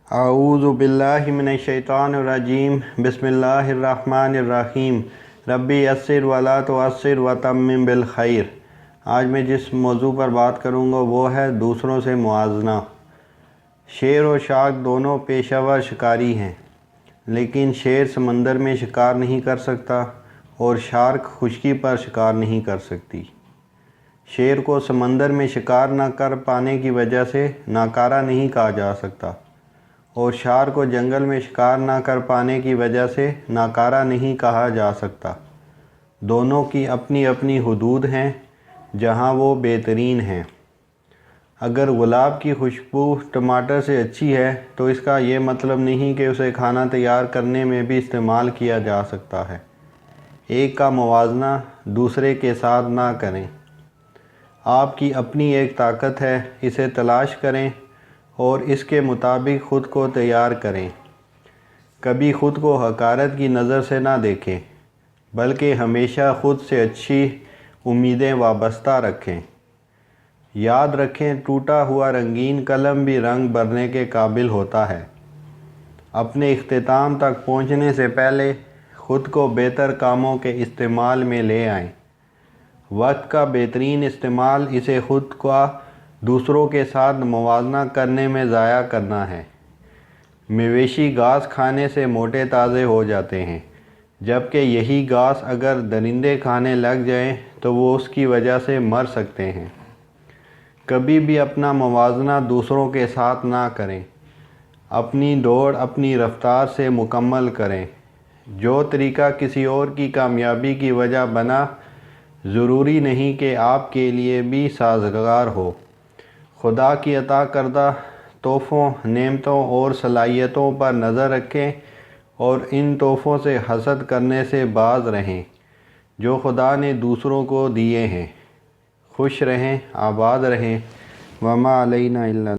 اعوذ باللہ من الشیطان الرجیم بسم اللہ الرحمن الرحیم ربی یسر ولا تعسر وتمم بالخیر۔ آج میں جس موضوع پر بات کروں گا وہ ہے دوسروں سے موازنہ۔ شیر و شارک دونوں پیشہ ور شکاری ہیں، لیکن شیر سمندر میں شکار نہیں کر سکتا اور شارک خشکی پر شکار نہیں کر سکتی۔ شیر کو سمندر میں شکار نہ کر پانے کی وجہ سے ناکارہ نہیں کہا جا سکتا، اور شارک کو جنگل میں شکار نہ کر پانے کی وجہ سے ناکارہ نہیں کہا جا سکتا۔ دونوں کی اپنی اپنی حدود ہیں جہاں وہ بہترین ہیں۔ اگر گلاب کی خوشبو ٹماٹر سے اچھی ہے تو اس کا یہ مطلب نہیں کہ اسے کھانا تیار کرنے میں بھی استعمال کیا جا سکتا ہے۔ ایک کا موازنہ دوسرے کے ساتھ نہ کریں۔ آپ کی اپنی ایک طاقت ہے، اسے تلاش کریں اور اس کے مطابق خود کو تیار کریں۔ کبھی خود کو حقارت کی نظر سے نہ دیکھیں، بلکہ ہمیشہ خود سے اچھی امیدیں وابستہ رکھیں۔ یاد رکھیں، ٹوٹا ہوا رنگین قلم بھی رنگ بھرنے کے قابل ہوتا ہے۔ اپنے اختتام تک پہنچنے سے پہلے خود کو بہتر کاموں کے استعمال میں لے آئیں۔ وقت کا بہترین استعمال اسے خود کا دوسروں کے ساتھ موازنہ کرنے میں ضائع کرنا ہے۔ مویشی گھاس کھانے سے موٹے تازے ہو جاتے ہیں، جبکہ یہی گھاس اگر درندے کھانے لگ جائیں تو وہ اس کی وجہ سے مر سکتے ہیں۔ کبھی بھی اپنا موازنہ دوسروں کے ساتھ نہ کریں۔ اپنی دوڑ اپنی رفتار سے مکمل کریں۔ جو طریقہ کسی اور کی کامیابی کی وجہ بنا، ضروری نہیں کہ آپ کے لیے بھی سازگار ہو۔ خدا کی عطا کردہ تحفوں، نعمتوں اور صلاحیتوں پر نظر رکھیں اور ان تحفوں سے حسد کرنے سے باز رہیں جو خدا نے دوسروں کو دیے ہیں۔ خوش رہیں، آباد رہیں۔ وما علینا الا